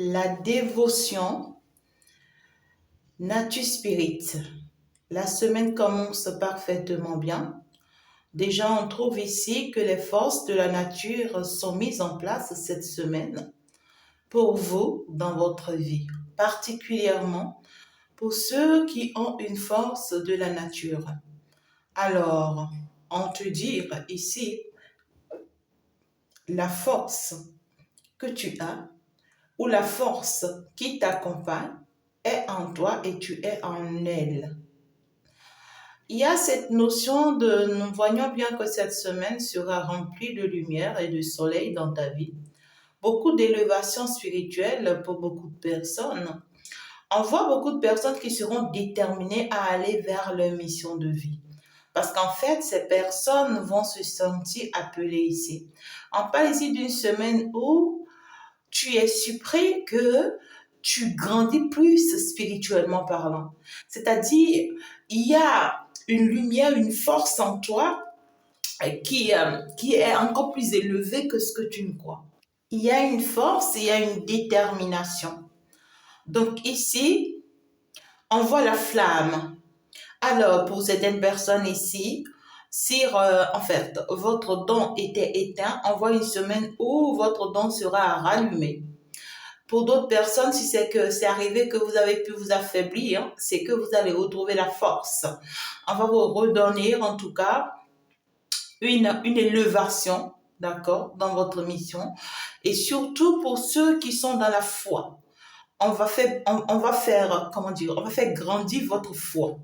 La dévotion, Nature Spirit. La semaine commence parfaitement bien. Déjà, on trouve ici que les forces de la nature sont mises en place cette semaine pour vous dans votre vie, particulièrement pour ceux qui ont une force de la nature. Alors, on te dit ici, la force que tu as ou la force qui t'accompagne est en toi et tu es en elle. Il y a cette notion nous voyons bien que cette semaine sera remplie de lumière et de soleil dans ta vie. Beaucoup d'élévation spirituelle pour beaucoup de personnes. On voit beaucoup de personnes qui seront déterminées à aller vers leur mission de vie. Parce qu'en fait, ces personnes vont se sentir appelées ici. On parle ici d'une semaine où tu es surpris que tu grandis plus spirituellement parlant. C'est-à-dire, il y a une lumière, une force en toi qui est encore plus élevée que ce que tu ne crois. Il y a une force, il y a une détermination. Donc ici, on voit la flamme. Alors, pour certaines personnes ici, si en fait votre don était éteint, on voit une semaine où votre don sera rallumé. Pour d'autres personnes, si c'est que c'est arrivé que vous avez pu vous affaiblir, c'est que vous allez retrouver la force. On va vous redonner en tout cas une élévation, d'accord, dans votre mission. Et surtout pour ceux qui sont dans la foi. On va faire grandir votre foi.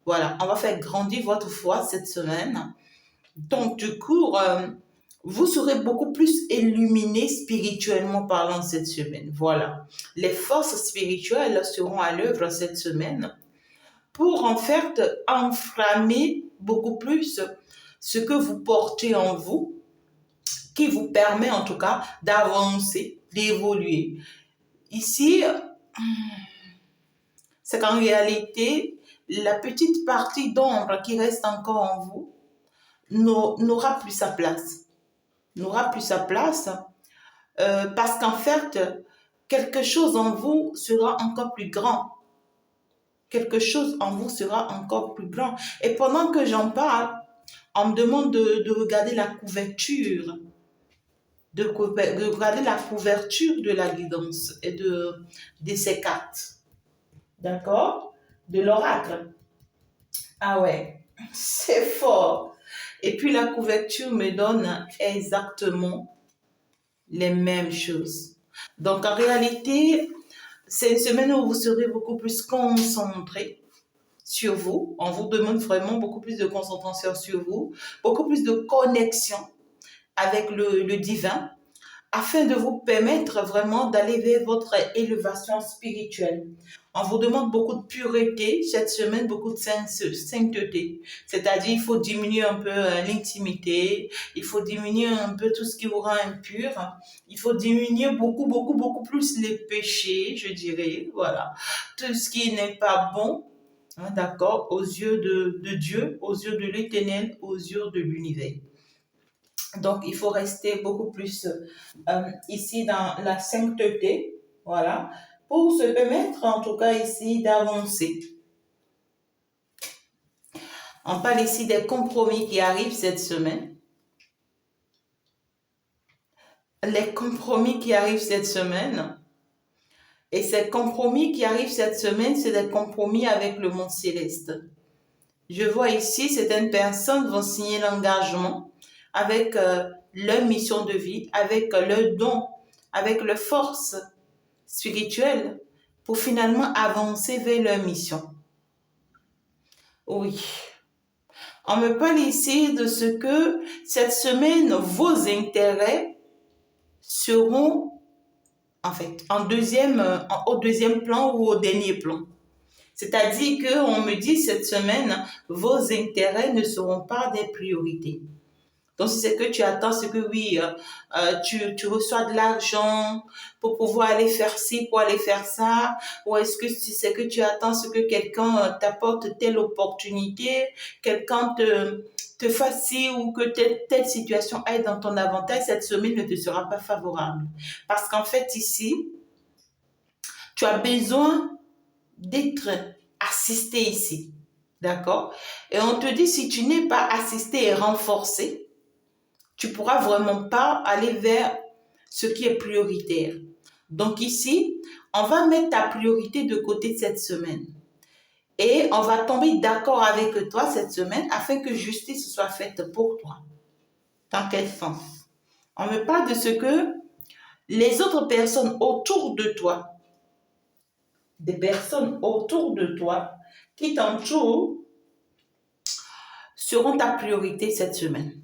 Voilà, on va faire grandir votre foi cette semaine. Donc, du coup, vous serez beaucoup plus illuminé spirituellement parlant cette semaine. Voilà. Les forces spirituelles seront à l'œuvre cette semaine pour en fait enflammer beaucoup plus ce que vous portez en vous, qui vous permet en tout cas d'avancer, d'évoluer. Ici, c'est qu'en réalité, la petite partie d'ombre qui reste encore en vous n'aura plus sa place. Parce qu'en fait, quelque chose en vous sera encore plus grand. Quelque chose en vous sera encore plus grand. Et pendant que j'en parle, on me demande de regarder la couverture, de regarder la couverture de la guidance et de ces cartes. D'accord? De l'oracle. Ah ouais, c'est fort. Et puis la couverture me donne exactement les mêmes choses. Donc en réalité, c'est une semaine où vous serez beaucoup plus concentré sur vous. On vous demande vraiment beaucoup plus de concentration sur vous, beaucoup plus de connexion avec le divin, afin de vous permettre vraiment d'aller vers votre élévation spirituelle. On vous demande beaucoup de pureté cette semaine, beaucoup de sainteté. C'est-à-dire, il faut diminuer un peu l'intimité, il faut diminuer un peu tout ce qui vous rend impur, il faut diminuer beaucoup plus les péchés, je dirais, voilà. Tout ce qui n'est pas bon, hein, d'accord, aux yeux de Dieu, aux yeux de l'Éternel, aux yeux de l'univers. Donc, il faut rester beaucoup plus ici dans la sainteté, voilà, pour se permettre en tout cas ici d'avancer. On parle ici des compromis qui arrivent cette semaine. Les compromis qui arrivent cette semaine. Et ces compromis qui arrivent cette semaine, c'est des compromis avec le monde céleste. Je vois ici, certaines personnes vont signer l'engagement avec leur mission de vie, avec leur don, avec leur force spirituelle pour finalement avancer vers leur mission. Oui. On me parle ici de ce que cette semaine, vos intérêts seront en fait au deuxième plan ou au dernier plan. C'est-à-dire qu'on me dit cette semaine, vos intérêts ne seront pas des priorités. Donc, si c'est que tu attends ce que oui, tu reçois de l'argent pour pouvoir aller faire ci, pour aller faire ça, ou est-ce que si c'est que tu attends ce que quelqu'un t'apporte telle opportunité, quelqu'un te fasse ci ou que telle situation aille dans ton avantage, cette semaine ne te sera pas favorable. Parce qu'en fait, ici, tu as besoin d'être assisté ici. D'accord? Et on te dit, si tu n'es pas assisté et renforcé, tu ne pourras vraiment pas aller vers ce qui est prioritaire. Donc ici, on va mettre ta priorité de côté cette semaine. Et on va tomber d'accord avec toi cette semaine afin que justice soit faite pour toi. Dans quel sens? On me parle de ce que les autres personnes autour de toi, des personnes autour de toi qui t'entourent, seront ta priorité cette semaine.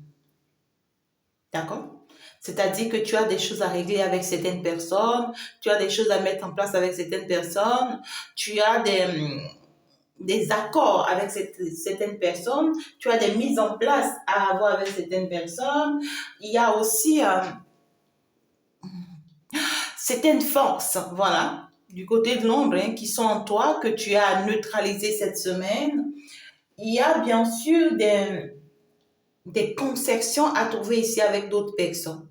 D'accord? C'est-à-dire que tu as des choses à régler avec certaines personnes, tu as des choses à mettre en place avec certaines personnes, tu as des accords avec certaines personnes, tu as des mises en place à avoir avec certaines personnes. Il y a aussi certaines forces, voilà, du côté de l'ombre, hein, qui sont en toi, que tu as neutralisé cette semaine. Il y a bien sûr des concessions à trouver ici avec d'autres personnes.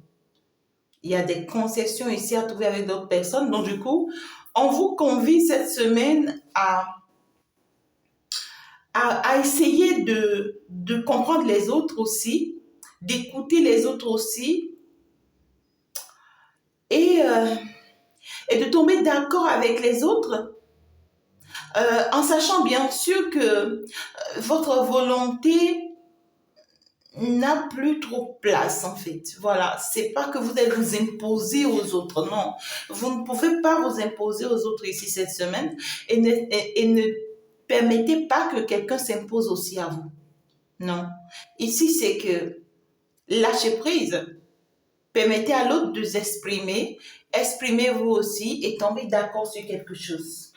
Il y a des concessions ici à trouver avec d'autres personnes. Donc, du coup, on vous convie cette semaine à essayer de comprendre les autres aussi, d'écouter les autres aussi et de tomber d'accord avec les autres en sachant bien sûr que votre volonté n'a plus trop place en fait. Voilà, c'est pas que vous allez vous imposer aux autres, non. Vous ne pouvez pas vous imposer aux autres ici cette semaine et ne permettez pas que quelqu'un s'impose aussi à vous. Non. Ici, c'est que lâchez prise. Permettez à l'autre de s'exprimer. Exprimez-vous aussi et tombez d'accord sur quelque chose.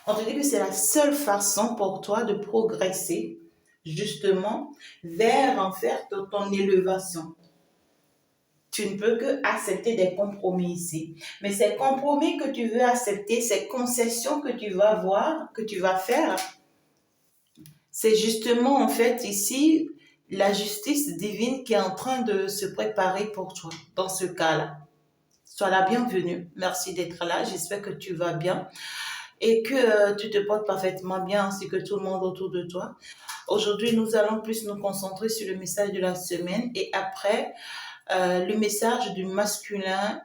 On te dit que c'est la seule façon pour toi de progresser justement vers en fait ton élévation. Tu ne peux que accepter des compromis ici. Mais ces compromis que tu veux accepter, ces concessions que tu vas voir, que tu vas faire, c'est justement en fait ici la justice divine qui est en train de se préparer pour toi dans ce cas-là. Sois la bienvenue. Merci d'être là. J'espère que tu vas bien et que tu te portes parfaitement bien ainsi que tout le monde autour de toi. Aujourd'hui, nous allons plus nous concentrer sur le message de la semaine et après, le message du masculin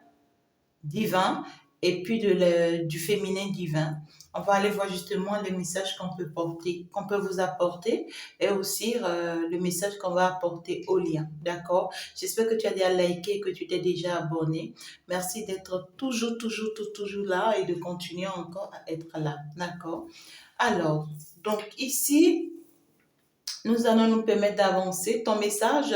divin et puis du féminin divin. On va aller voir justement les messages qu'on peut porter, qu'on peut vous apporter et aussi le message qu'on va apporter au lien. D'accord? J'espère que tu as déjà liké, que tu t'es déjà abonné. Merci d'être toujours là et de continuer encore à être là. D'accord? Alors, donc ici, nous allons nous permettre d'avancer. Ton message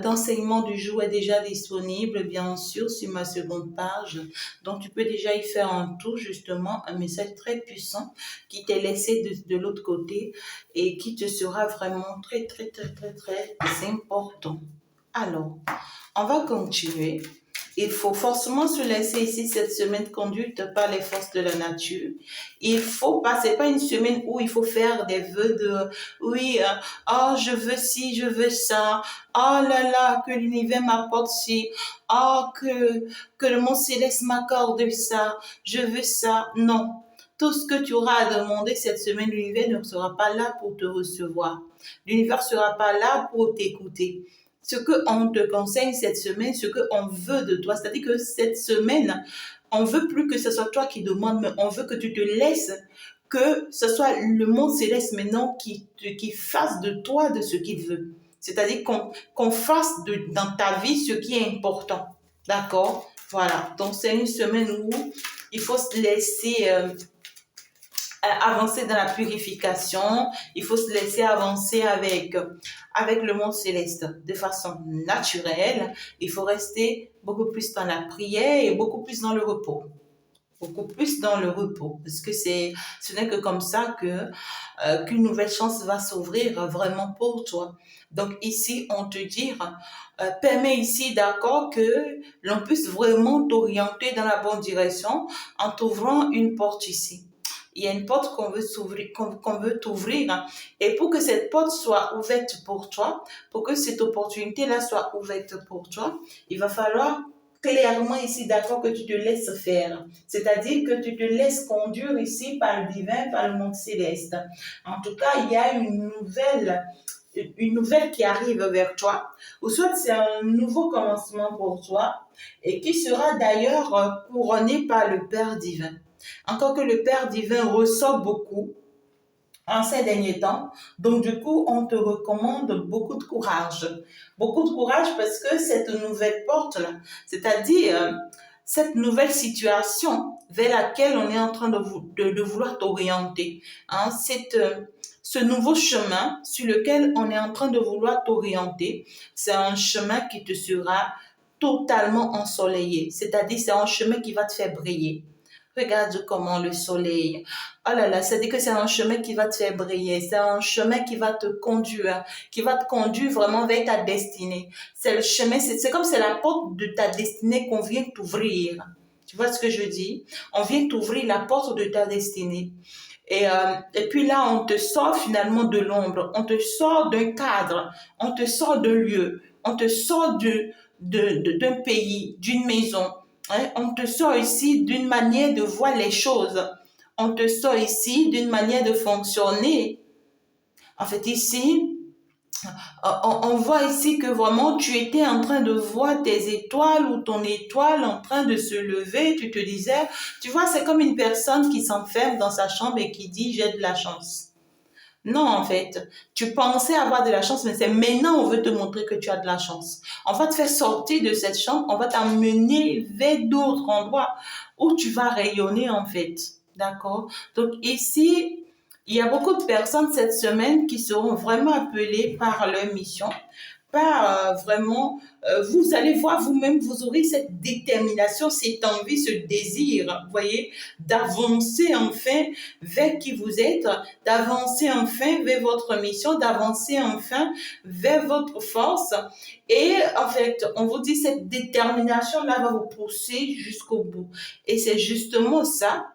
d'enseignement du jour est déjà disponible, bien sûr, sur ma seconde page. Donc, tu peux déjà y faire un tour, justement, un message très puissant qui t'est laissé de l'autre côté et qui te sera vraiment très important. Alors, on va continuer. Il faut forcément se laisser ici cette semaine conduite par les forces de la nature. Il faut pas, c'est pas une semaine où il faut faire des vœux de, oui, oh, je veux ci, je veux ça. Oh là là, que l'univers m'apporte ci. Oh, que le monde céleste m'accorde ça. Je veux ça. Non. Tout ce que tu auras à demander cette semaine, l'univers ne sera pas là pour te recevoir. L'univers ne sera pas là pour t'écouter. Ce qu'on te conseille cette semaine, ce qu'on veut de toi. C'est-à-dire que cette semaine, on veut plus que ce soit toi qui demandes, mais on veut que tu te laisses, que ce soit le monde céleste maintenant qui fasse de toi de ce qu'il veut. C'est-à-dire qu'on fasse dans ta vie ce qui est important. D'accord? Voilà. Donc, c'est une semaine où il faut se laisser avancer dans la purification, il faut se laisser avancer avec le monde céleste de façon naturelle. Il faut rester beaucoup plus dans la prière et beaucoup plus dans le repos. Beaucoup plus dans le repos, parce que ce n'est que comme ça qu'une nouvelle chance va s'ouvrir vraiment pour toi. Donc ici, on te dit, permet ici d'accord que l'on puisse vraiment t'orienter dans la bonne direction en t'ouvrant une porte ici. Il y a une porte qu'on veut t'ouvrir. Et pour que cette porte soit ouverte pour toi, pour que cette opportunité-là soit ouverte pour toi, il va falloir clairement ici, d'accord, que tu te laisses faire. C'est-à-dire que tu te laisses conduire ici par le divin, par le monde céleste. En tout cas, il y a une nouvelle qui arrive vers toi, ou soit c'est un nouveau commencement pour toi, et qui sera d'ailleurs couronné par le Père divin. Encore que le Père divin ressort beaucoup en ces derniers temps. Donc, du coup, on te recommande beaucoup de courage. Beaucoup de courage parce que cette nouvelle porte-là, c'est-à-dire cette nouvelle situation vers laquelle on est en train de vouloir t'orienter, hein, ce nouveau chemin sur lequel on est en train de vouloir t'orienter, c'est un chemin qui te sera totalement ensoleillé. C'est-à-dire, c'est un chemin qui va te faire briller. Regarde comment le soleil. Oh là là, c'est-à-dire que c'est un chemin qui va te faire briller. C'est un chemin qui va te conduire vraiment vers ta destinée. C'est le chemin, c'est comme c'est la porte de ta destinée qu'on vient t'ouvrir. Tu vois ce que je dis? On vient t'ouvrir la porte de ta destinée. Et puis là, on te sort finalement de l'ombre, on te sort d'un cadre, on te sort d'un lieu, on te sort d'un pays, d'une maison. Hein. On te sort ici d'une manière de voir les choses. On te sort ici d'une manière de fonctionner. En fait, ici, on voit ici que vraiment tu étais en train de voir tes étoiles ou ton étoile en train de se lever. Tu te disais, tu vois, c'est comme une personne qui s'enferme dans sa chambre et qui dit j'ai de la chance. Non, en fait, tu pensais avoir de la chance, mais c'est maintenant on veut te montrer que tu as de la chance. On va te faire sortir de cette chambre, on va t'emmener vers d'autres endroits où tu vas rayonner, en fait. D'accord? Donc ici, il y a beaucoup de personnes cette semaine qui seront vraiment appelées par leur mission, par vraiment, vous allez voir vous-même, vous aurez cette détermination, cette envie, ce désir, vous voyez, d'avancer enfin vers qui vous êtes, d'avancer enfin vers votre mission, d'avancer enfin vers votre force. Et en fait, on vous dit, cette détermination-là va vous pousser jusqu'au bout. Et c'est justement ça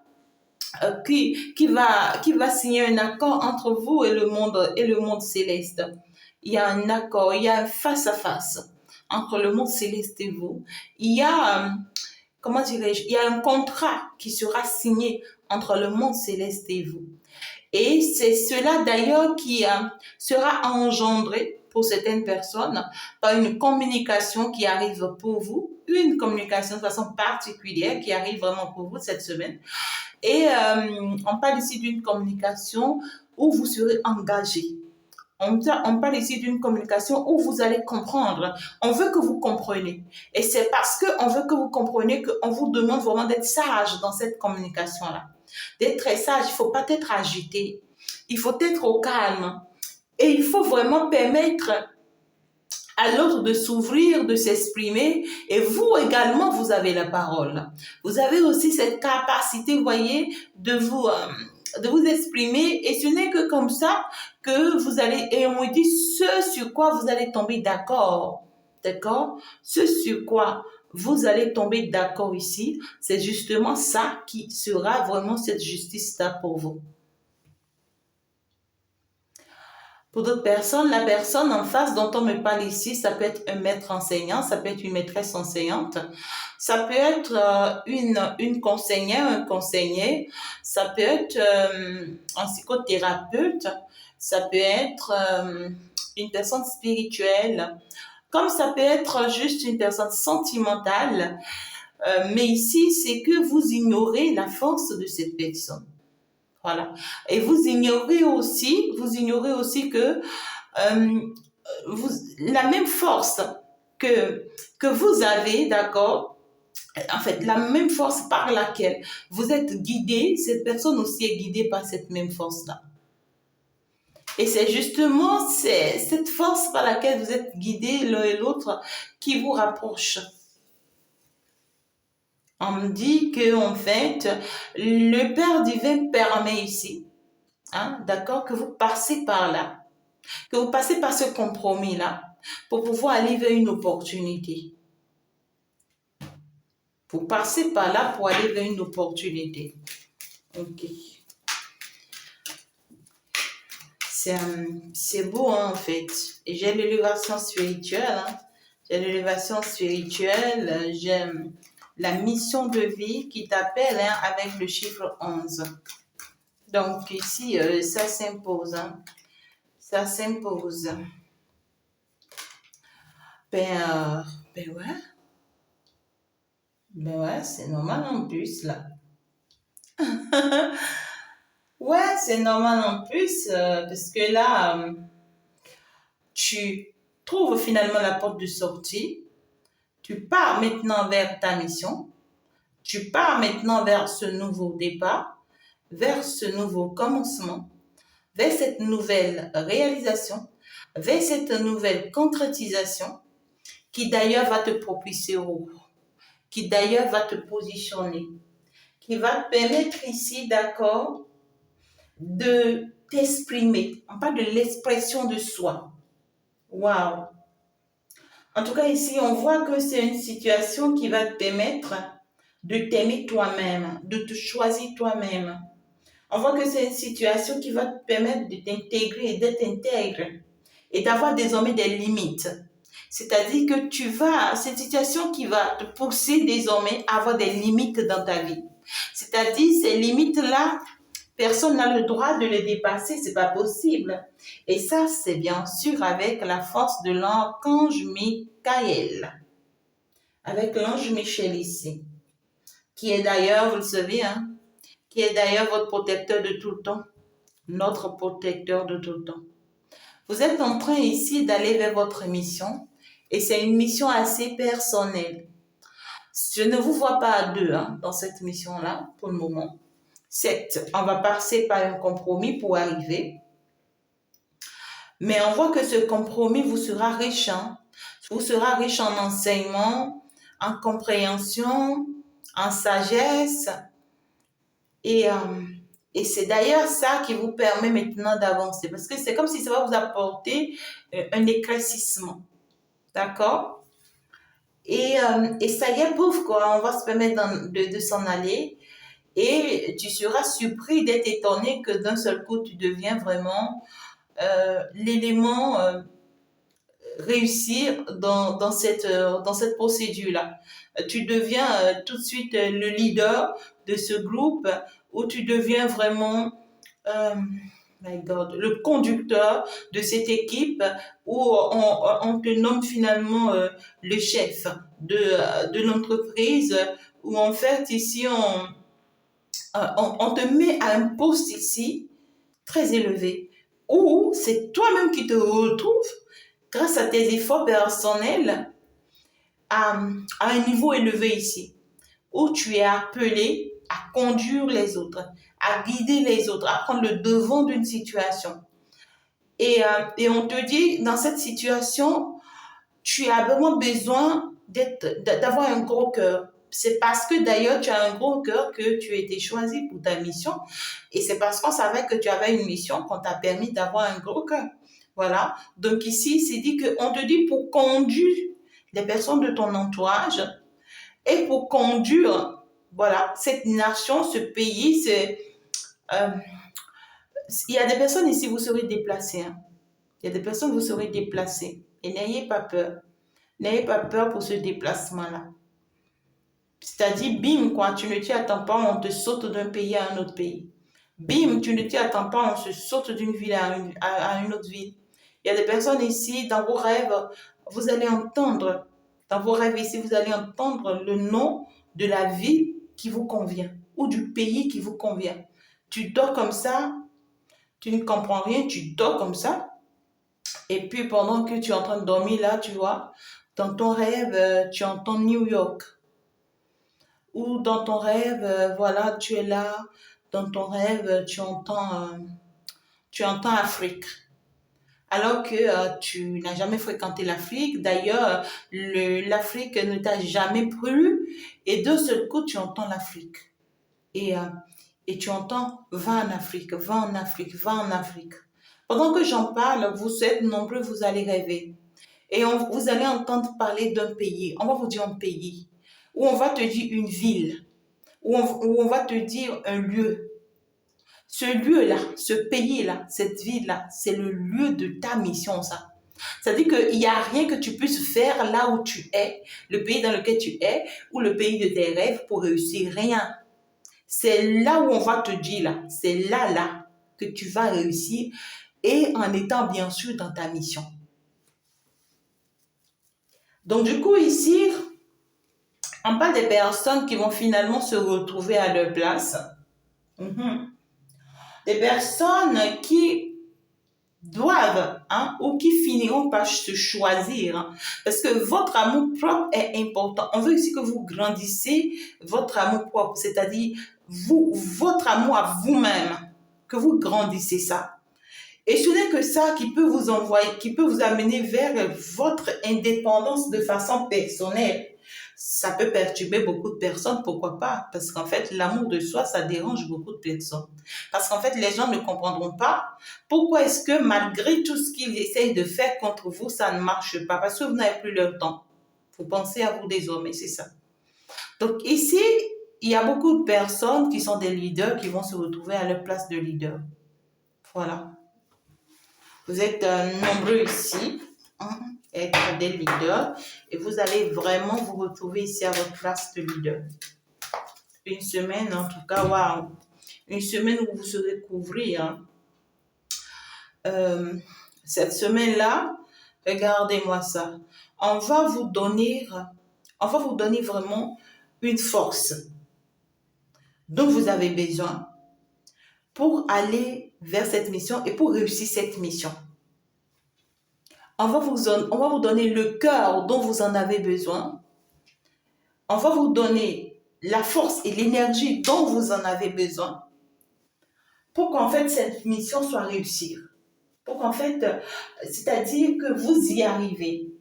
qui va signer un accord entre vous et le monde céleste. Il y a un accord, il y a un face-à-face entre le monde céleste et vous. Il y a, comment dirais-je, il y a un contrat qui sera signé entre le monde céleste et vous. Et c'est cela d'ailleurs qui sera engendré pour certaines personnes par une communication qui arrive pour vous, une communication de façon particulière qui arrive vraiment pour vous cette semaine. Et on parle ici d'une communication où vous serez engagé. On parle ici d'une communication où vous allez comprendre. On veut que vous compreniez. Et c'est parce qu'on veut que vous compreniez qu'on vous demande vraiment d'être sage dans cette communication-là. D'être très sage, il ne faut pas être agité. Il faut être au calme. Et il faut vraiment permettre à l'autre de s'ouvrir, de s'exprimer. Et vous également, vous avez la parole. Vous avez aussi cette capacité, vous voyez, de vous exprimer. Et ce n'est que comme ça que vous allez, et on dit ce sur quoi vous allez tomber d'accord. D'accord? Ce sur quoi vous allez tomber d'accord ici, c'est justement ça qui sera vraiment cette justice-là pour vous. Pour d'autres personnes, la personne en face dont on me parle ici, ça peut être un maître enseignant, ça peut être une maîtresse enseignante, ça peut être une conseillère, un conseiller, ça peut être un psychothérapeute, ça peut être une personne spirituelle, comme ça peut être juste une personne sentimentale. Mais ici, c'est que vous ignorez la force de cette personne. Voilà. Et vous ignorez aussi que la même force que vous avez, d'accord, en fait, la même force par laquelle vous êtes guidé, cette personne aussi est guidée par cette même force-là. Et c'est justement cette force par laquelle vous êtes guidés l'un et l'autre qui vous rapproche. On me dit que en fait, le Père divin permet ici, hein, d'accord, que vous passez par là, que vous passez par ce compromis-là pour pouvoir aller vers une opportunité. Vous passez par là pour aller vers une opportunité. Ok. C'est beau, hein, en fait. Et j'ai l'élévation spirituelle. Hein. J'ai l'élévation spirituelle, j'aime la mission de vie qui t'appelle avec le chiffre 11. Donc ici, ça s'impose. Ça s'impose. Ben ouais. Ben ouais, c'est normal en plus là. Ouais, c'est normal en plus parce que là, tu trouves finalement la porte de sortie. Tu pars maintenant vers ta mission. Tu pars maintenant vers ce nouveau départ, vers ce nouveau commencement, vers cette nouvelle réalisation, vers cette nouvelle concrétisation qui d'ailleurs va te propulser haut, qui d'ailleurs va te positionner, qui va te permettre ici, d'accord, de t'exprimer. On parle de l'expression de soi. Waouh! En tout cas, ici, on voit que c'est une situation qui va te permettre de t'aimer toi-même, de te choisir toi-même. On voit que c'est une situation qui va te permettre de t'intégrer et d'être intègre et d'avoir désormais des limites. C'est-à-dire que c'est une situation qui va te pousser désormais à avoir des limites dans ta vie. C'est-à-dire, ces limites-là, personne n'a le droit de les dépasser, c'est pas possible. Et ça, c'est bien sûr avec la force de l'archange Michael, avec l'ange Michel ici, qui est d'ailleurs, vous le savez, qui est d'ailleurs votre protecteur de tout le temps, notre protecteur de tout le temps. Vous êtes en train ici d'aller vers votre mission et c'est une mission assez personnelle. Je ne vous vois pas à deux dans cette mission-là pour le moment. Certes, on va passer par un compromis pour arriver, mais on voit que ce compromis vous sera riche. Vous sera riche en enseignement, en compréhension, en sagesse. Et c'est d'ailleurs ça qui vous permet maintenant d'avancer. Parce que c'est comme si ça va vous apporter un éclaircissement. D'accord? Et ça y est, pouf, quoi. On va se permettre de s'en aller. Et tu seras surpris d'être étonné que d'un seul coup, tu deviens vraiment l'élément réussir dans cette procédure-là. Tu deviens tout de suite le leader de ce groupe où tu deviens vraiment my God, le conducteur de cette équipe où on te nomme finalement le chef de l'entreprise où en fait ici on te met à un poste ici très élevé où c'est toi-même qui te retrouves grâce à tes efforts personnels à un niveau élevé ici où tu es appelé à conduire les autres, à guider les autres, à prendre le devant d'une situation. Et on te dit, dans cette situation, tu as vraiment besoin d'avoir un gros cœur. C'est parce que d'ailleurs, tu as un gros cœur que tu as été choisi pour ta mission. Et c'est parce qu'on savait que tu avais une mission qu'on t'a permis d'avoir un gros cœur. Voilà. Donc ici, c'est dit qu'on te dit pour conduire les personnes de ton entourage et pour conduire, voilà, cette nation, ce pays, il y a des personnes ici, vous serez déplacés. Il y a des personnes, vous serez déplacés. Et n'ayez pas peur. N'ayez pas peur pour ce déplacement-là. C'est-à-dire, bim, quoi, tu ne t'y attends pas, on te saute d'un pays à un autre pays. Bim, tu ne t'y attends pas, on se saute d'une ville à une autre ville. Il y a des personnes ici, dans vos rêves, vous allez entendre, dans vos rêves ici, vous allez entendre le nom de la ville qui vous convient ou du pays qui vous convient. Tu dors comme ça, tu ne comprends rien, tu dors comme ça. Et puis, pendant que tu es en train de dormir là, tu vois, dans ton rêve, tu entends New York. Ou dans ton rêve, voilà, tu es là. Dans ton rêve, tu entends Afrique. Alors que tu n'as jamais fréquenté l'Afrique. D'ailleurs, l'Afrique ne t'a jamais plu. Et d'un seul coup, tu entends l'Afrique. Et tu entends, va en Afrique, va en Afrique, va en Afrique. Pendant que j'en parle, vous êtes nombreux, vous allez rêver. Et vous allez entendre parler d'un pays. On va vous dire un pays. Ou on va te dire une ville. Ou on va te dire un lieu. Ce lieu-là, ce pays-là, cette ville-là, c'est le lieu de ta mission, ça. C'est-à-dire qu'il n'y a rien que tu puisses faire là où tu es, le pays dans lequel tu es, ou le pays de tes rêves pour réussir. Rien. C'est là où on va te dire, là, c'est là, que tu vas réussir et en étant bien sûr dans ta mission. Donc du coup ici, on parle des personnes qui vont finalement se retrouver à leur place. Des personnes qui doivent ou qui finiront par se choisir. Parce que votre amour propre est important. On veut aussi que vous grandissez votre amour propre, c'est-à-dire votre amour à vous-même, que vous grandissez ça. Et ce n'est que ça qui peut vous envoyer, qui peut vous amener vers votre indépendance de façon personnelle. Ça peut perturber beaucoup de personnes, pourquoi pas? Parce qu'en fait, l'amour de soi, ça dérange beaucoup de personnes. Parce qu'en fait, les gens ne comprendront pas pourquoi est-ce que malgré tout ce qu'ils essayent de faire contre vous, ça ne marche pas. Parce que vous n'avez plus leur temps. Vous pensez à vous désormais, c'est ça. Donc ici, il y a beaucoup de personnes qui sont des leaders qui vont se retrouver à leur place de leader. Voilà. Vous êtes nombreux ici être des leaders et vous allez vraiment vous retrouver ici à votre place de leader. Une semaine, en tout cas, waouh! Une semaine où vous serez couvrir. Cette semaine-là, regardez-moi ça. On va vous donner vraiment une force dont vous avez besoin pour aller vers cette mission et pour réussir cette mission. On va vous donner le cœur dont vous en avez besoin. On va vous donner la force et l'énergie dont vous en avez besoin pour qu'en fait cette mission soit réussie. Pour qu'en fait, c'est-à-dire que vous y arrivez.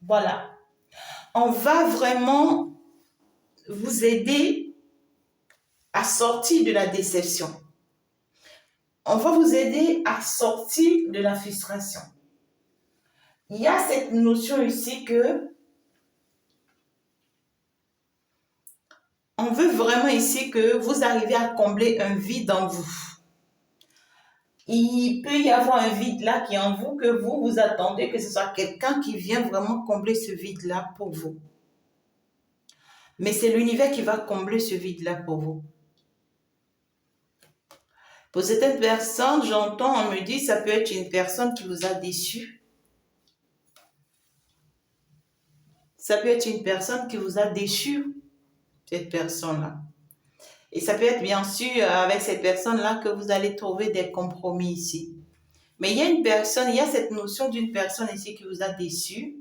Voilà. On va vraiment vous aider à sortir de la déception. On va vous aider à sortir de la frustration. Il y a cette notion ici que on veut vraiment ici que vous arriviez à combler un vide en vous. Il peut y avoir un vide là qui est en vous, que vous attendez que ce soit quelqu'un qui vient vraiment combler ce vide-là pour vous. Mais c'est l'univers qui va combler ce vide-là pour vous. Pour certaines personnes, j'entends, on me dit, ça peut être une personne qui vous a déçu. Ça peut être une personne qui vous a déçu, cette personne-là. Et ça peut être bien sûr avec cette personne-là que vous allez trouver des compromis ici. Mais il y a une personne, il y a cette notion d'une personne ici qui vous a déçu.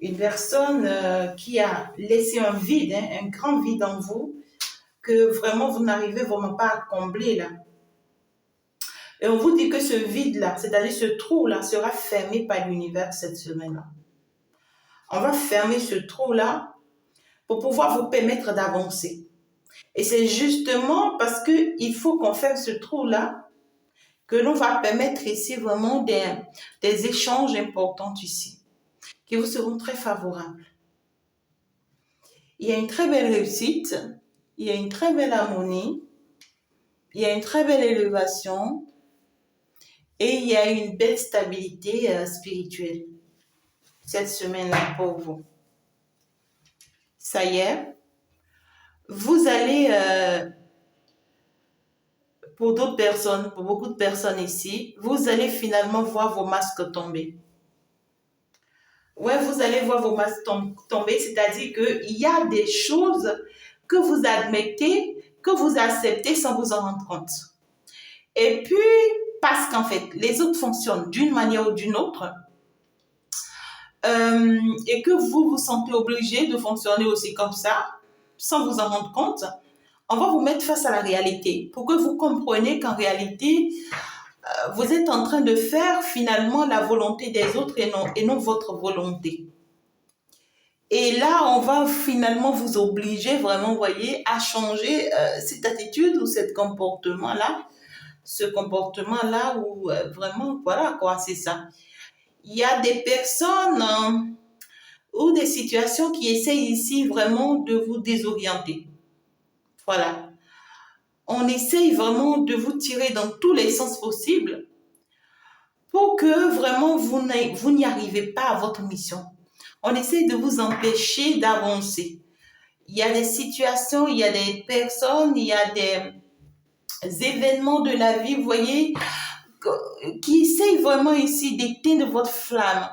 Une personne qui a laissé un vide, un grand vide en vous, que vraiment vous n'arrivez vraiment pas à combler là. Et on vous dit que ce vide-là, c'est-à-dire ce trou-là, sera fermé par l'univers cette semaine-là. On va fermer ce trou-là pour pouvoir vous permettre d'avancer. Et c'est justement parce qu'il faut qu'on ferme ce trou-là que l'on va permettre ici vraiment des échanges importants ici, qui vous seront très favorables. Il y a une très belle réussite, il y a une très belle harmonie, il y a une très belle élévation et il y a une belle stabilité spirituelle cette semaine-là pour vous. Ça y est, vous allez, pour d'autres personnes, pour beaucoup de personnes ici, vous allez finalement voir vos masques tomber. Ouais, vous allez voir vos masques tomber, c'est-à-dire qu'il y a des choses que vous admettez, que vous acceptez sans vous en rendre compte. Et puis, parce qu'en fait, les autres fonctionnent d'une manière ou d'une autre, et que vous vous sentez obligé de fonctionner aussi comme ça, sans vous en rendre compte, on va vous mettre face à la réalité pour que vous compreniez qu'en réalité, vous êtes en train de faire finalement la volonté des autres et non votre volonté. Et là, on va finalement vous obliger vraiment, vous voyez, à changer cette attitude ou ce comportement-là où vraiment, voilà quoi, c'est ça. Il y a des personnes ou des situations qui essayent ici vraiment de vous désorienter. Voilà. On essaye vraiment de vous tirer dans tous les sens possibles pour que vraiment vous n'y arrivez pas à votre mission. On essaie de vous empêcher d'avancer. Il y a des situations, il y a des personnes, il y a des événements de la vie, vous voyez, qui essayent vraiment ici d'éteindre votre flamme.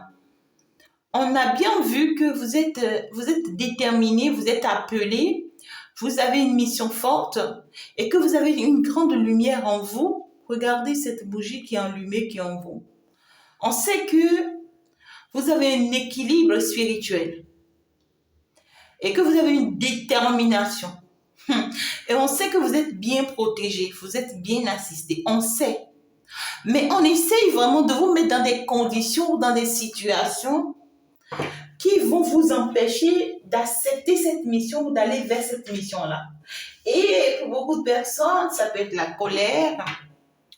On a bien vu que vous êtes déterminé, vous êtes appelé, vous avez une mission forte et que vous avez une grande lumière en vous. Regardez cette bougie qui est allumée, qui est en vous. On sait que vous avez un équilibre spirituel et que vous avez une détermination. Et on sait que vous êtes bien protégé, vous êtes bien assisté, on sait. Mais on essaye vraiment de vous mettre dans des conditions, dans des situations qui vont vous empêcher d'accepter cette mission ou d'aller vers cette mission-là. Et pour beaucoup de personnes, ça peut être la colère.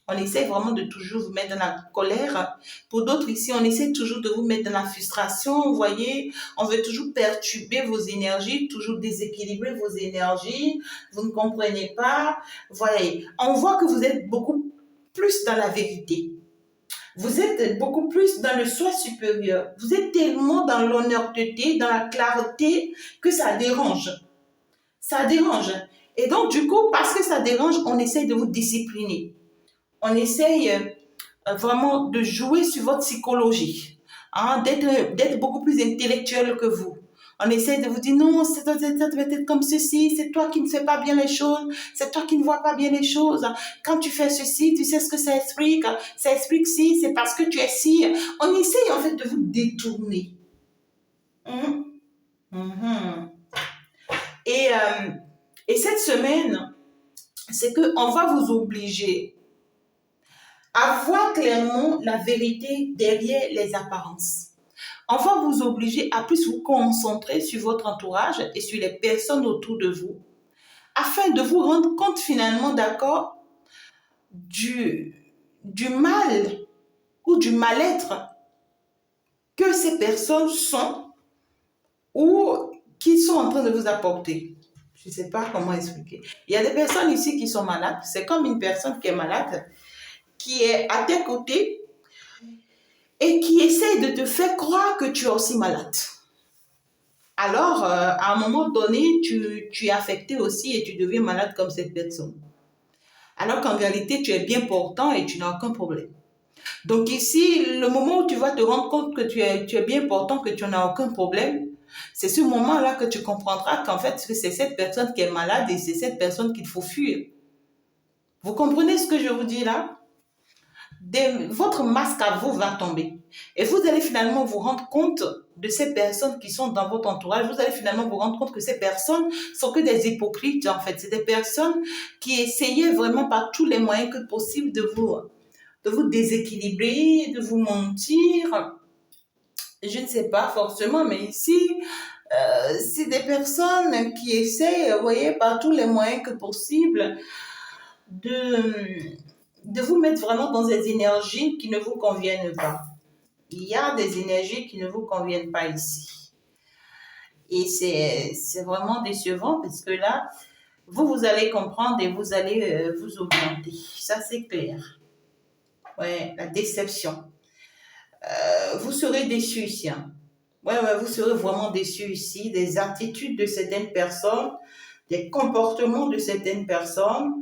On essaie vraiment de toujours vous mettre dans la colère. Pour d'autres ici, on essaie toujours de vous mettre dans la frustration. Vous voyez, on veut toujours perturber vos énergies, toujours déséquilibrer vos énergies. Vous ne comprenez pas. Voyez, on voit que vous êtes beaucoup plus dans la vérité. Vous êtes beaucoup plus dans le soi supérieur. Vous êtes tellement dans l'honnêteté, dans la clarté, que ça dérange. Ça dérange. Et donc, du coup, parce que ça dérange, on essaye de vous discipliner. On essaye vraiment de jouer sur votre psychologie, hein, d'être beaucoup plus intellectuel que vous. On essaie de vous dire non, ça doit être comme ceci, c'est toi qui ne fais pas bien les choses, c'est toi qui ne vois pas bien les choses. Quand tu fais ceci, tu sais ce que ça explique si, c'est parce que tu es si. On essaye en fait de vous détourner. Hum, hum. Et cette semaine, c'est qu'on va vous obliger à voir clairement la vérité derrière les apparences. On va vous obliger à plus vous concentrer sur votre entourage et sur les personnes autour de vous, afin de vous rendre compte finalement, d'accord, du mal ou du mal-être que ces personnes sont ou qui sont en train de vous apporter. Je ne sais pas comment expliquer. Il y a des personnes ici qui sont malades. C'est comme une personne qui est malade, qui est à tes côtés et qui essaie de te faire croire que tu es aussi malade. Alors, à un moment donné, tu es affecté aussi et tu deviens malade comme cette personne. Alors qu'en réalité, tu es bien portant et tu n'as aucun problème. Donc ici, le moment où tu vas te rendre compte que tu es bien portant, que tu n'as aucun problème, c'est ce moment-là que tu comprendras qu'en fait, c'est cette personne qui est malade et c'est cette personne qu'il faut fuir. Vous comprenez ce que je vous dis là? Votre masque à vous va tomber. Et vous allez finalement vous rendre compte de ces personnes qui sont dans votre entourage. Vous allez finalement vous rendre compte que ces personnes sont que des hypocrites, en fait. C'est des personnes qui essayaient vraiment par tous les moyens que possible de vous déséquilibrer, de vous mentir. Je ne sais pas forcément, mais ici, c'est des personnes qui essayent, vous voyez, par tous les moyens que possible de vous mettre vraiment dans des énergies qui ne vous conviennent pas. Il y a des énergies qui ne vous conviennent pas ici. Et c'est vraiment décevant parce que là, vous allez comprendre et vous allez vous orienter. Ça, c'est clair. Ouais, la déception. Vous serez déçus ici. Hein. Ouais, vous serez vraiment déçus ici des attitudes de certaines personnes, des comportements de certaines personnes.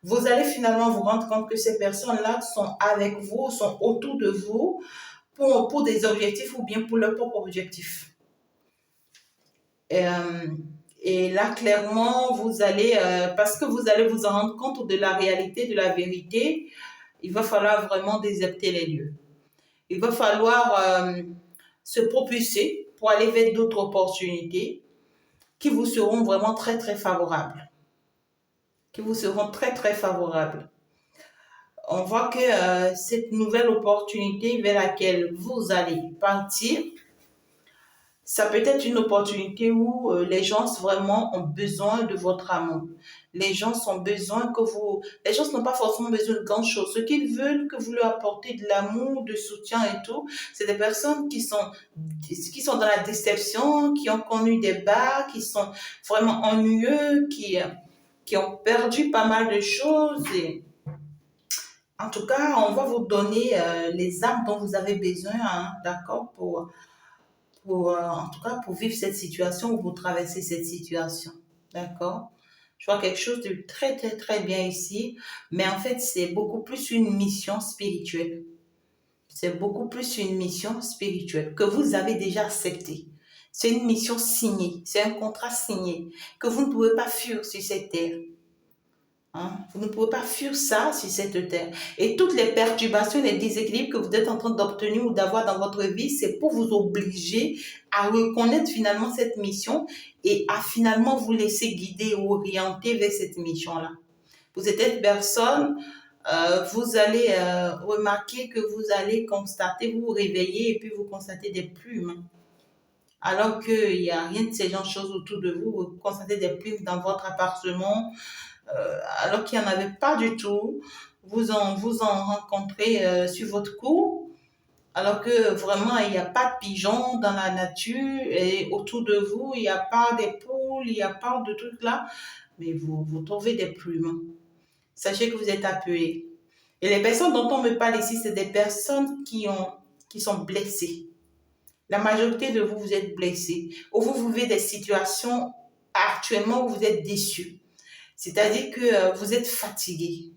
Vous allez finalement vous rendre compte que ces personnes-là sont avec vous, sont autour de vous pour des objectifs ou bien pour leur propre objectif. Et là, clairement, vous allez, parce que vous allez vous en rendre compte de la réalité, de la vérité, il va falloir vraiment déserter les lieux. Il va falloir se propulser pour aller vers d'autres opportunités qui vous seront vraiment très, très favorables. Qui vous seront très, très favorables. On voit que cette nouvelle opportunité vers laquelle vous allez partir, ça peut être une opportunité où les gens vraiment ont besoin de votre amour. Les gens les gens n'ont pas forcément besoin de grandes choses. Ce qu'ils veulent que vous leur apportez de l'amour, de soutien et tout, c'est des personnes qui sont dans la déception, qui ont connu des bas, qui sont vraiment ennuyeux, qui ont perdu pas mal de choses En tout cas, on va vous donner les armes dont vous avez besoin, hein, d'accord, en tout cas, pour vivre cette situation ou pour traverser cette situation. D'accord? Je vois quelque chose de très, très, très bien ici, mais en fait, c'est beaucoup plus une mission spirituelle. C'est beaucoup plus une mission spirituelle que vous avez déjà acceptée. C'est une mission signée, c'est un contrat signé que vous ne pouvez pas fuir sur cette terre. Hein? Vous ne pouvez pas fuir ça sur cette terre. Et toutes les perturbations, les déséquilibres que vous êtes en train d'obtenir ou d'avoir dans votre vie, c'est pour vous obliger à reconnaître finalement cette mission et à finalement vous laisser guider ou orienter vers cette mission-là. Vous êtes une personne, vous allez remarquer que vous allez constater, vous vous réveillez et puis vous constatez des plumes. Alors qu'il n'y a rien de ces genres de choses autour de vous, vous constatez des plumes dans votre appartement, alors qu'il n'y en avait pas du tout. Vous en rencontrez sur votre cour, alors que vraiment, il n'y a pas de pigeons dans la nature et autour de vous, il n'y a pas des poules, il n'y a pas de trucs là, mais vous trouvez des plumes. Sachez que vous êtes appelés. Et les personnes dont on me parle ici, c'est des personnes qui sont blessées. La majorité de vous, vous êtes blessés. Ou vous vivez des situations actuellement où vous êtes déçus. C'est-à-dire que vous êtes fatigué.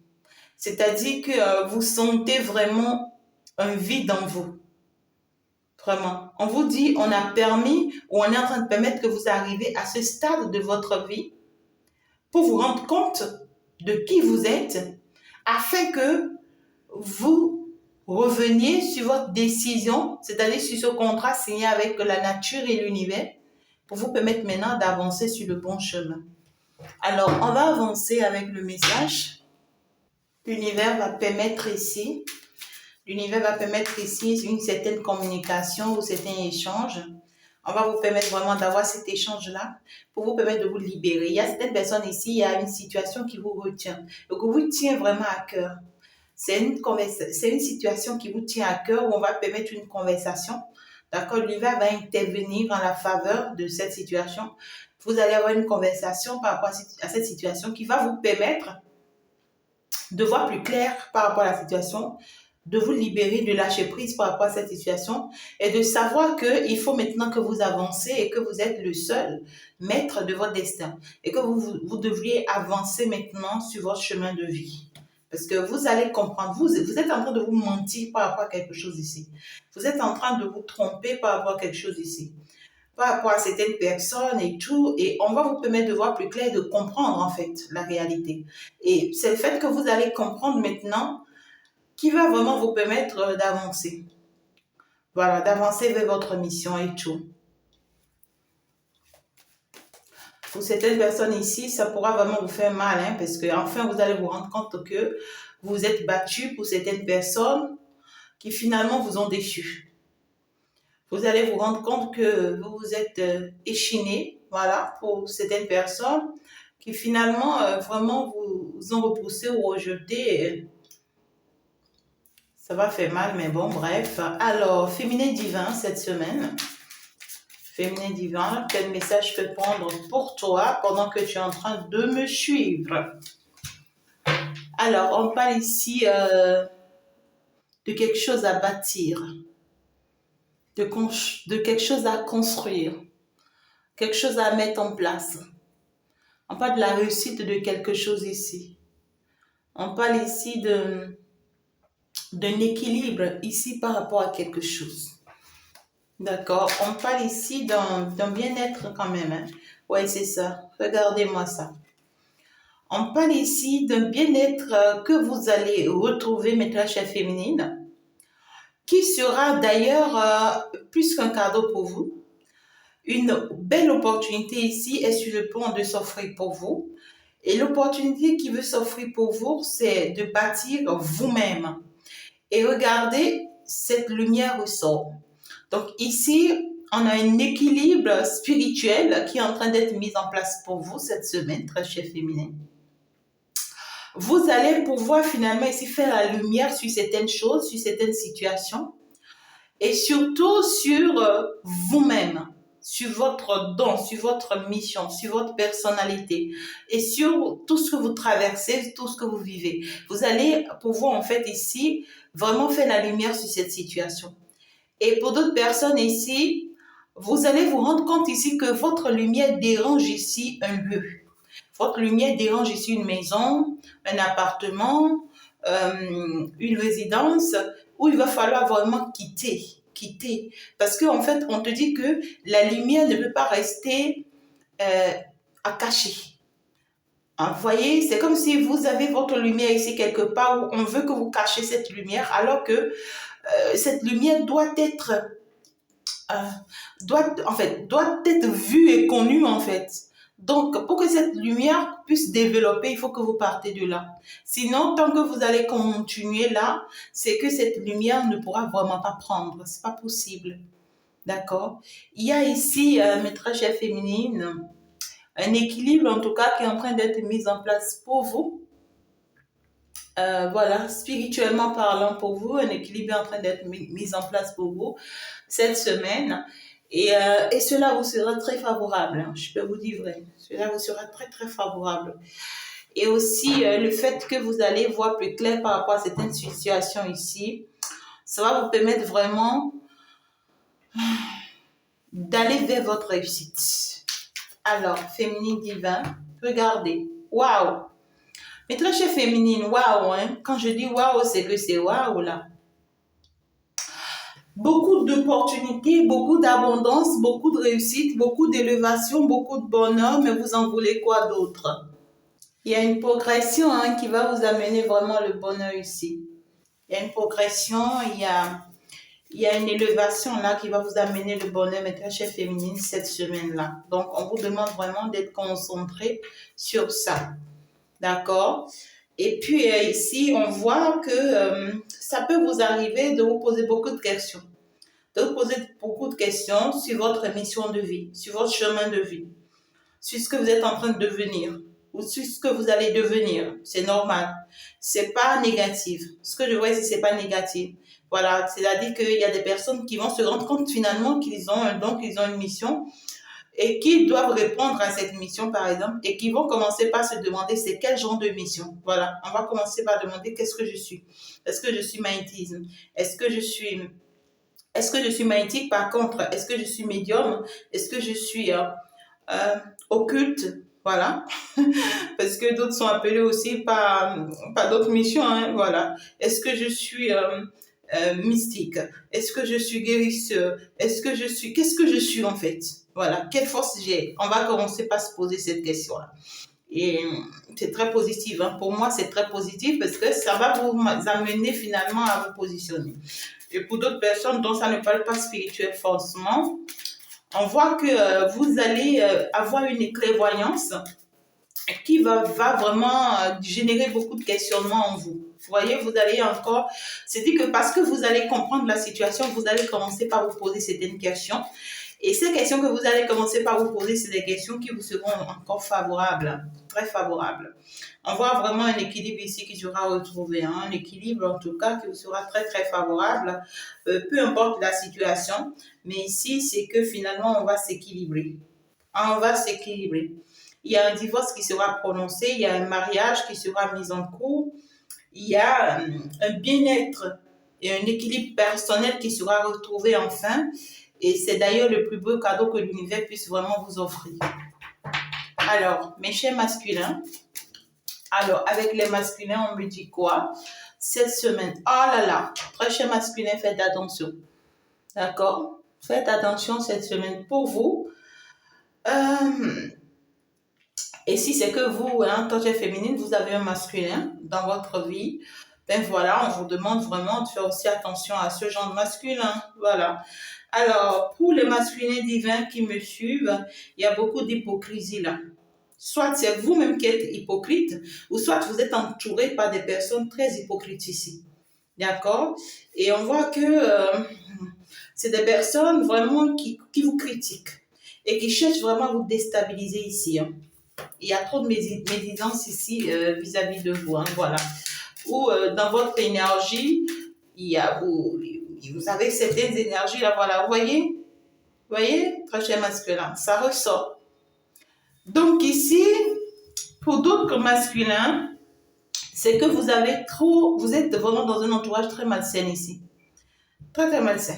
C'est-à-dire que vous sentez vraiment un vide en vous. Vraiment. On vous dit, on a permis ou on est en train de permettre que vous arrivez à ce stade de votre vie pour vous rendre compte de qui vous êtes afin que vous reveniez sur votre décision, c'est-à-dire sur ce contrat signé avec la nature et l'univers pour vous permettre maintenant d'avancer sur le bon chemin. Alors, on va avancer avec le message. L'univers va permettre ici une certaine communication ou certains échanges. On va vous permettre vraiment d'avoir cet échange-là pour vous permettre de vous libérer. Il y a certaines personnes ici, il y a une situation qui vous retient, donc vous tient vraiment à cœur. C'est une situation qui vous tient à cœur où on va permettre une conversation. D'accord? L'univers va intervenir en la faveur de cette situation. Vous allez avoir une conversation par rapport à cette situation qui va vous permettre de voir plus clair par rapport à la situation, de vous libérer, de lâcher prise par rapport à cette situation et de savoir qu'il faut maintenant que vous avancez et que vous êtes le seul maître de votre destin et que vous devriez avancer maintenant sur votre chemin de vie. Parce que vous allez comprendre, vous êtes en train de vous mentir par rapport à quelque chose ici. Vous êtes en train de vous tromper par rapport à quelque chose ici. Par rapport à certaines personnes et tout. Et on va vous permettre de voir plus clair, de comprendre en fait la réalité. Et c'est le fait que vous allez comprendre maintenant qui va vraiment vous permettre d'avancer. Voilà, d'avancer vers votre mission et tout. Pour certaines personnes ici, ça pourra vraiment vous faire mal, hein, parce que enfin vous allez vous rendre compte que vous êtes battu pour certaines personnes qui finalement vous ont déçu. Vous allez vous rendre compte que vous vous êtes échiné, voilà, pour certaines personnes qui finalement vraiment vous ont repoussé ou rejeté. Ça va faire mal, mais bon, bref. Alors, féminin divin cette semaine. Féminin divin, quel message je peux prendre pour toi pendant que tu es en train de me suivre? Alors, on parle ici de quelque chose à bâtir, de quelque chose à construire, quelque chose à mettre en place. On parle de la réussite de quelque chose ici. On parle ici d'un équilibre ici par rapport à quelque chose. D'accord, on parle ici d'un bien-être quand même. Hein? Ouais, c'est ça. Regardez-moi ça. On parle ici d'un bien-être que vous allez retrouver, maîtresse féminine, qui sera d'ailleurs plus qu'un cadeau pour vous. Une belle opportunité ici est sur le point de s'offrir pour vous. Et l'opportunité qui veut s'offrir pour vous, c'est de bâtir vous-même. Et regardez, cette lumière ressort. Donc ici, on a un équilibre spirituel qui est en train d'être mis en place pour vous cette semaine, très chère féminine. Vous allez pouvoir finalement ici faire la lumière sur certaines choses, sur certaines situations et surtout sur vous-même, sur votre don, sur votre mission, sur votre personnalité et sur tout ce que vous traversez, tout ce que vous vivez. Vous allez pouvoir en fait ici vraiment faire la lumière sur cette situation. Et pour d'autres personnes ici, vous allez vous rendre compte ici que votre lumière dérange ici un lieu. Votre lumière dérange ici une maison, un appartement, une résidence où il va falloir vraiment quitter. Parce qu'en fait, on te dit que la lumière ne peut pas rester à cacher. Hein, vous voyez, c'est comme si vous avez votre lumière ici quelque part où on veut que vous cachiez cette lumière, alors que cette lumière doit être doit être vue et connue en fait. Donc, pour que cette lumière puisse développer, il faut que vous partez de là. Sinon, tant que vous allez continuer là, c'est que cette lumière ne pourra vraiment pas prendre. C'est pas possible. D'accord? Il y a ici, mes très chères féminines, un équilibre en tout cas qui est en train d'être mis en place pour vous. Voilà, spirituellement parlant pour vous, un équilibre est en train d'être mis en place pour vous cette semaine. Et cela vous sera très favorable, hein, je peux vous dire vrai. Cela vous sera très, très favorable. Et aussi, le fait que vous allez voir plus clair par rapport à certaines situations ici, ça va vous permettre vraiment d'aller vers votre réussite. Alors, féminine divin, regardez. Waouh! Mais très chère féminine, waouh, hein? Quand je dis waouh, c'est que c'est waouh là. Beaucoup d'opportunités, beaucoup d'abondance, beaucoup de réussite, beaucoup d'élévation, beaucoup de bonheur, mais vous en voulez quoi d'autre? Il y a une progression hein, qui va vous amener vraiment le bonheur ici. Il y a une progression, il y a une élévation là qui va vous amener le bonheur, mes très chère féminine, cette semaine-là. Donc, on vous demande vraiment d'être concentré sur ça. D'accord? Et puis ici, on voit que ça peut vous arriver de vous poser beaucoup de questions. De vous poser beaucoup de questions sur votre mission de vie, sur votre chemin de vie, sur ce que vous êtes en train de devenir ou sur ce que vous allez devenir. C'est normal. C'est pas négatif. Ce que je vois ici, c'est pas négatif. Voilà, c'est-à-dire qu'il y a des personnes qui vont se rendre compte finalement qu'ils ont un don, qu'ils ont une mission et qui doivent répondre à cette mission, par exemple, et qui vont commencer par se demander c'est quel genre de mission. Voilà, on va commencer par demander qu'est-ce que je suis. Est-ce que je suis magnétisme? Est-ce que je suis magnétique par contre? Est-ce que je suis médium? Est-ce que je suis occulte? Voilà, parce que d'autres sont appelés aussi par d'autres missions. Hein, voilà. Est-ce que je suis mystique? Est-ce que je suis guérisseur? Qu'est-ce que je suis en fait? Voilà, quelle force j'ai? On va commencer par se poser cette question-là. Et c'est très positif. Hein. Pour moi, c'est très positif parce que ça va vous amener finalement à vous positionner. Et pour d'autres personnes dont ça ne parle pas spirituel forcément, on voit que vous allez avoir une clairvoyance qui va vraiment générer beaucoup de questionnements en vous. Vous voyez, vous allez encore, c'est dit que parce que vous allez comprendre la situation, vous allez commencer par vous poser certaines questions. Et ces questions que vous allez commencer par vous poser, c'est des questions qui vous seront encore favorables, très favorables. On voit vraiment un équilibre ici qui sera retrouvé, hein, un équilibre en tout cas qui vous sera très très favorable, peu importe la situation. Mais ici, c'est que finalement, on va s'équilibrer. On va s'équilibrer. Il y a un divorce qui sera prononcé, il y a un mariage qui sera mis en cours, il y a un bien-être et un équilibre personnel qui sera retrouvé enfin. Et c'est d'ailleurs le plus beau cadeau que l'univers puisse vraiment vous offrir. Alors, mes chers masculins, alors avec les masculins, on me dit quoi? Cette semaine, oh là là, très chers masculins, faites attention. D'accord? Faites attention cette semaine pour vous. Et si c'est que vous, en tant que féminine, vous avez un masculin dans votre vie, ben voilà, on vous demande vraiment de faire aussi attention à ce genre de masculin. Voilà. Alors, pour les masculins divins qui me suivent, il y a beaucoup d'hypocrisie là. Soit c'est vous-même qui êtes hypocrite, ou soit vous êtes entouré par des personnes très hypocrites ici. D'accord? Et on voit que c'est des personnes vraiment qui vous critiquent et qui cherchent vraiment à vous déstabiliser ici. Hein. Il y a trop de médisance ici vis-à-vis de vous. Hein, voilà. Ou dans votre énergie, il y a vous avez certaines énergies là, voilà, vous voyez, Voyez, très cher masculin, ça ressort. Donc ici, pour d'autres masculins, c'est que vous êtes vraiment dans un entourage très malsain ici. Très, très malsain.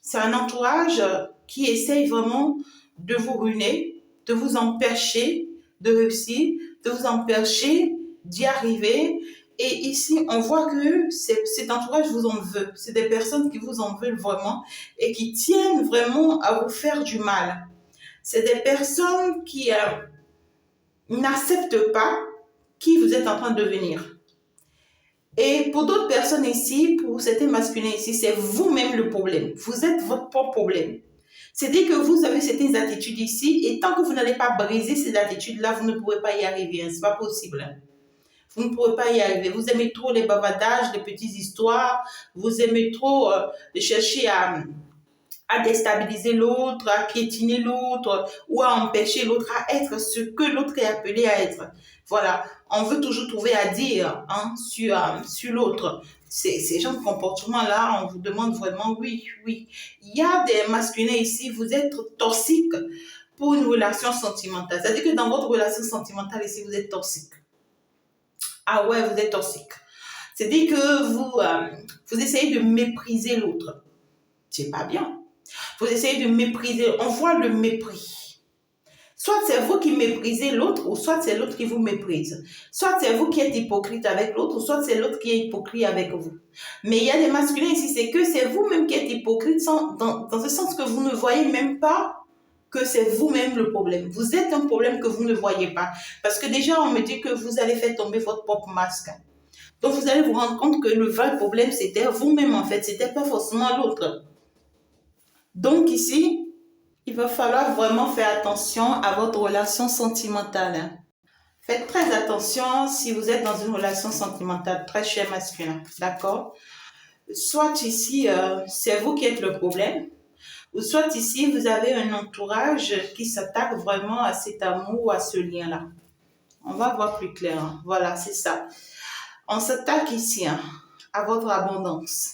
C'est un entourage qui essaye vraiment de vous ruiner, de vous empêcher de réussir, de vous empêcher d'y arriver. Et ici, on voit que cet entourage vous en veut. C'est des personnes qui vous en veulent vraiment et qui tiennent vraiment à vous faire du mal. C'est des personnes qui n'acceptent pas qui vous êtes en train de devenir. Et pour d'autres personnes ici, pour certains masculins ici, c'est vous-même le problème. Vous êtes votre propre problème. C'est-à-dire que vous avez certaines attitudes ici, et tant que vous n'allez pas briser ces attitudes-là, vous ne pourrez pas y arriver. Hein. Ce n'est pas possible. Hein. Vous ne pourrez pas y arriver. Vous aimez trop les bavardages, les petites histoires. Vous aimez trop chercher à déstabiliser l'autre, à piétiner l'autre ou à empêcher l'autre à être ce que l'autre est appelé à être. Voilà, on veut toujours trouver à dire sur l'autre. Ces gens de comportement-là, on vous demande vraiment, oui, oui. Il y a des masculins ici, vous êtes toxique pour une relation sentimentale. C'est-à-dire que dans votre relation sentimentale ici, vous êtes toxique. Ah ouais, vous êtes toxique. C'est-à-dire que vous essayez de mépriser l'autre. C'est pas bien. Vous essayez de mépriser, on voit le mépris. Soit c'est vous qui méprisez l'autre, ou soit c'est l'autre qui vous méprise. Soit c'est vous qui êtes hypocrite avec l'autre, ou soit c'est l'autre qui est hypocrite avec vous. Mais il y a des masculins ici, c'est que c'est vous-même qui êtes hypocrite dans le sens que vous ne voyez même pas que c'est vous-même le problème. Vous êtes un problème que vous ne voyez pas. Parce que déjà, on me dit que vous allez faire tomber votre propre masque. Donc, vous allez vous rendre compte que le vrai problème, c'était vous-même en fait. C'était pas forcément l'autre. Donc ici, il va falloir vraiment faire attention à votre relation sentimentale. Faites très attention si vous êtes dans une relation sentimentale, très cher masculin, d'accord? Soit ici, c'est vous qui êtes le problème, ou soit ici, vous avez un entourage qui s'attaque vraiment à cet amour, à ce lien-là. On va voir plus clair. Hein. Voilà, c'est ça. On s'attaque ici hein, à votre abondance.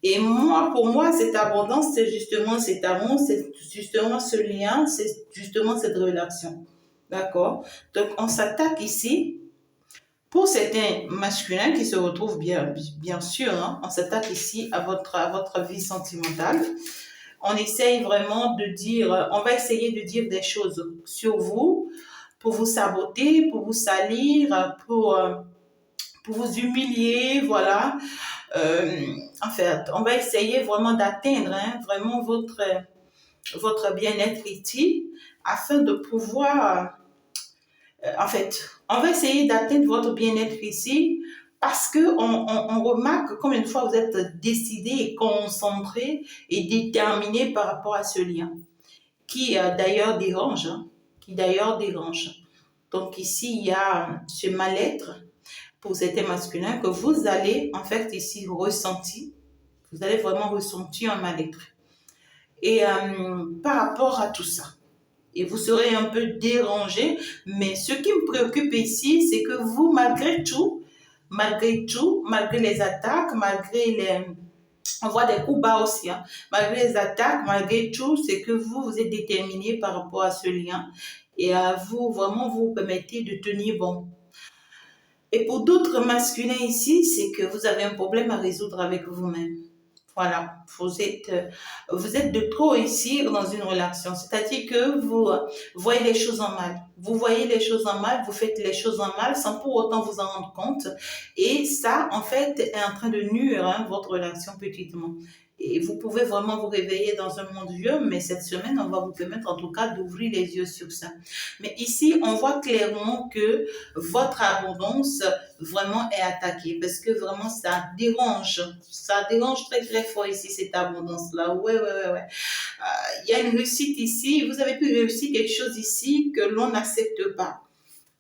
Et moi, pour moi, cette abondance, c'est justement cet amour, c'est justement ce lien, c'est justement cette relation. D'accord? Donc, on s'attaque ici, pour certains masculins qui se retrouvent bien sûr, hein, on s'attaque ici à votre vie sentimentale. On essaye vraiment de dire, on va essayer de dire des choses sur vous, pour vous saboter, pour vous salir, pour vous humilier, voilà. En fait, on va essayer vraiment d'atteindre hein, vraiment votre bien-être ici afin de pouvoir, en fait, on va essayer d'atteindre votre bien-être ici parce qu'on remarque combien de fois vous êtes décidé et concentré et déterminé par rapport à ce lien qui d'ailleurs dérange, hein, qui d'ailleurs dérange. Donc ici, il y a ce mal-être pour certains masculins que vous allez en fait ici ressentir. Vous allez vraiment ressentir un mal-être. Et par rapport à tout ça, et vous serez un peu dérangé, mais ce qui me préoccupe ici, c'est que vous, malgré tout, malgré les attaques, malgré les... On voit des coups bas aussi, hein, malgré les attaques, malgré tout, c'est que vous êtes déterminé par rapport à ce lien et à vous, vraiment, vous permettez de tenir bon. Et pour d'autres masculins ici, c'est que vous avez un problème à résoudre avec vous-même. Voilà, vous êtes de trop ici dans une relation. C'est-à-dire que vous voyez les choses en mal. Vous voyez les choses en mal, vous faites les choses en mal sans pour autant vous en rendre compte. Et ça, en fait, est en train de nuire hein, votre relation petitement. Et vous pouvez vraiment vous réveiller dans un monde vieux, mais cette semaine, on va vous permettre en tout cas d'ouvrir les yeux sur ça. Mais ici, on voit clairement que votre abondance vraiment est attaquée parce que vraiment ça dérange très très fort ici cette abondance là. Ouais. Il y a une réussite ici, vous avez pu réussir quelque chose ici que l'on n'accepte pas.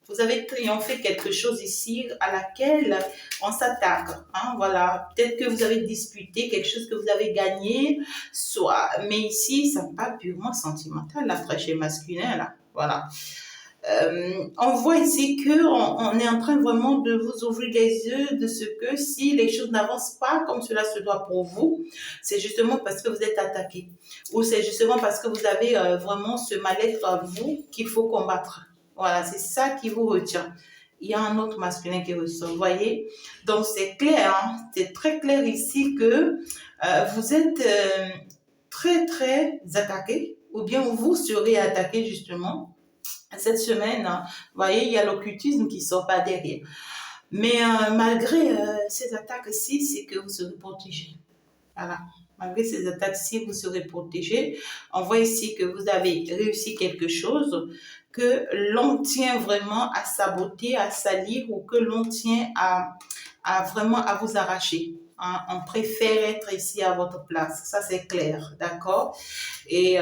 Vous avez triomphé quelque chose ici à laquelle on s'attaque. Hein, voilà. Peut-être que vous avez disputé quelque chose que vous avez gagné, soit. Mais ici, ça n'est pas purement sentimental, la fraîcheur masculin, là. Voilà. On voit ici que on est en train vraiment de vous ouvrir les yeux de ce que si les choses n'avancent pas comme cela se doit pour vous, c'est justement parce que vous êtes attaqué ou c'est justement parce que vous avez vraiment ce mal-être à vous qu'il faut combattre. Voilà, c'est ça qui vous retient. Il y a un autre masculin qui ressort, vous voyez. Donc c'est clair, hein, c'est très clair ici que vous êtes très très attaqué ou bien vous serez attaqué justement cette semaine, hein. Vous voyez, il y a l'occultisme qui sort pas derrière. Mais malgré ces attaques-ci, c'est que vous serez protégé. Voilà. Malgré ces attaques-ci, vous serez protégé. On voit ici que vous avez réussi quelque chose, que l'on tient vraiment à saboter, à salir ou que l'on tient à vraiment à vous arracher. Hein. On préfère être ici à votre place. Ça, c'est clair. D'accord? Et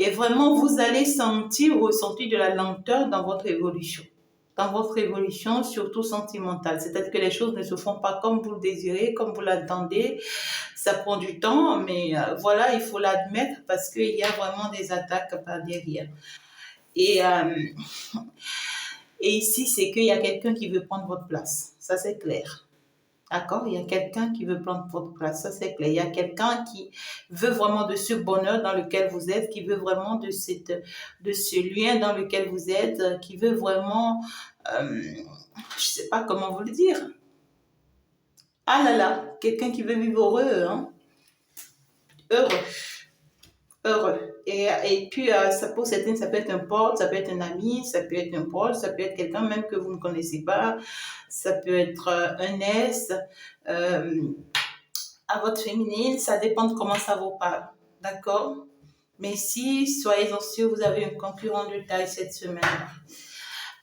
et vraiment, vous allez ressentir de la lenteur dans votre évolution. Dans votre évolution, surtout sentimentale. C'est-à-dire que les choses ne se font pas comme vous le désirez, comme vous l'attendez. Ça prend du temps, mais voilà, il faut l'admettre parce qu'il y a vraiment des attaques par derrière. Et, euh, et ici, c'est qu'il y a quelqu'un qui veut prendre votre place. Ça, c'est clair. D'accord? Il y a quelqu'un qui veut prendre votre place, ça c'est clair. Il y a quelqu'un qui veut vraiment de ce bonheur dans lequel vous êtes, qui veut vraiment de ce lien dans lequel vous êtes, qui veut vraiment, je sais pas comment vous le dire. Ah là là, quelqu'un qui veut vivre heureux, hein? Heureux, heureux. Et puis, ça pour certains, ça peut être un pote, ça peut être un ami, ça peut être un proche, ça peut être quelqu'un même que vous ne connaissez pas, ça peut être un S. Euh, à votre féminine, ça dépend de comment ça vous parle. D'accord? Mais si, soyez-en sûrs, vous avez un concurrent de taille cette semaine.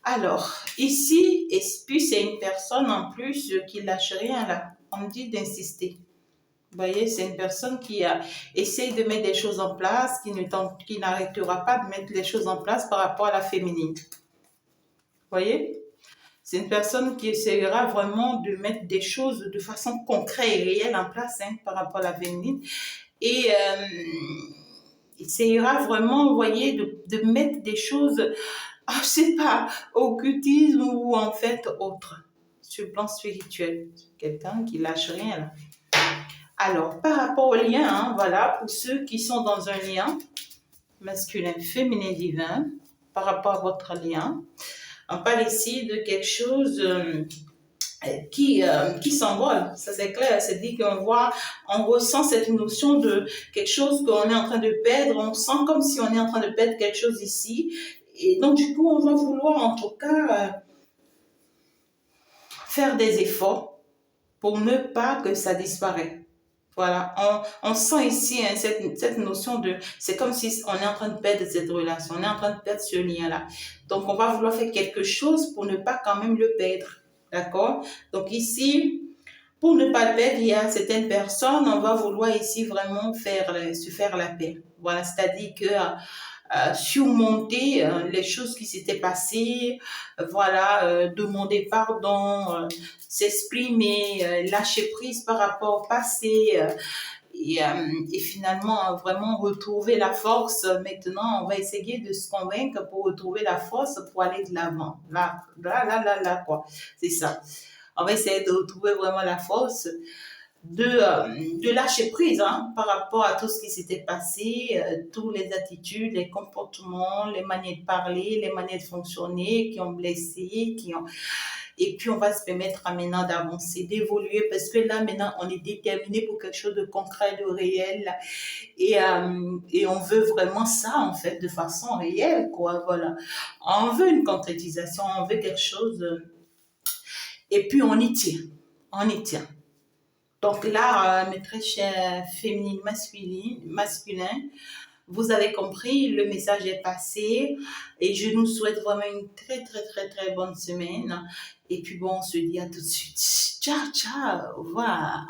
Alors, ici, et puis c'est une personne en plus qui lâche rien là. On me dit d'insister. Vous voyez, c'est une personne qui essaye de mettre des choses en place, qui n'arrêtera pas de mettre les choses en place par rapport à la féminine. Vous voyez? C'est une personne qui essaiera vraiment de mettre des choses de façon concrète et réelle en place hein, par rapport à la féminine. Et essaiera vraiment, vous voyez, de mettre des choses, je sais pas, occultisme ou en fait autre, sur le plan spirituel. Quelqu'un qui lâche rien là. Alors, par rapport au lien, hein, voilà, pour ceux qui sont dans un lien masculin, féminin, divin, par rapport à votre lien, on parle ici de quelque chose qui s'envole. Ça, c'est clair. C'est-à-dire on ressent cette notion de quelque chose qu'on est en train de perdre. On sent comme si on est en train de perdre quelque chose ici. Et donc, du coup, on va vouloir, en tout cas, faire des efforts pour ne pas que ça disparaisse. Voilà, on sent ici hein, cette notion de, c'est comme si on est en train de perdre cette relation, on est en train de perdre ce lien-là. Donc, on va vouloir faire quelque chose pour ne pas quand même le perdre. D'accord? Donc ici, pour ne pas le perdre, il y a certaines personnes, on va vouloir ici vraiment se faire la paix. Voilà, c'est-à-dire que surmonter les choses qui s'étaient passées, voilà, demander pardon, s'exprimer, lâcher prise par rapport au passé. Et finalement, vraiment retrouver la force. Maintenant, on va essayer de se convaincre pour retrouver la force pour aller de l'avant. Là, quoi. C'est ça. On va essayer de retrouver vraiment la force de lâcher prise hein, par rapport à tout ce qui s'était passé, toutes les attitudes, les comportements, les manières de parler, les manières de fonctionner qui ont blessé, et puis, on va se permettre maintenant d'avancer, d'évoluer, parce que là, maintenant, on est déterminé pour quelque chose de concret, de réel. Et on veut vraiment ça, en fait, de façon réelle, quoi, voilà. On veut une concrétisation, on veut quelque chose. Et puis, on y tient. On y tient. Donc là, mes très chers féminines, masculins, vous avez compris, le message est passé et je nous souhaite vraiment une très, très, très, très bonne semaine. Et puis bon, on se dit à tout de suite. Ciao, ciao, au revoir.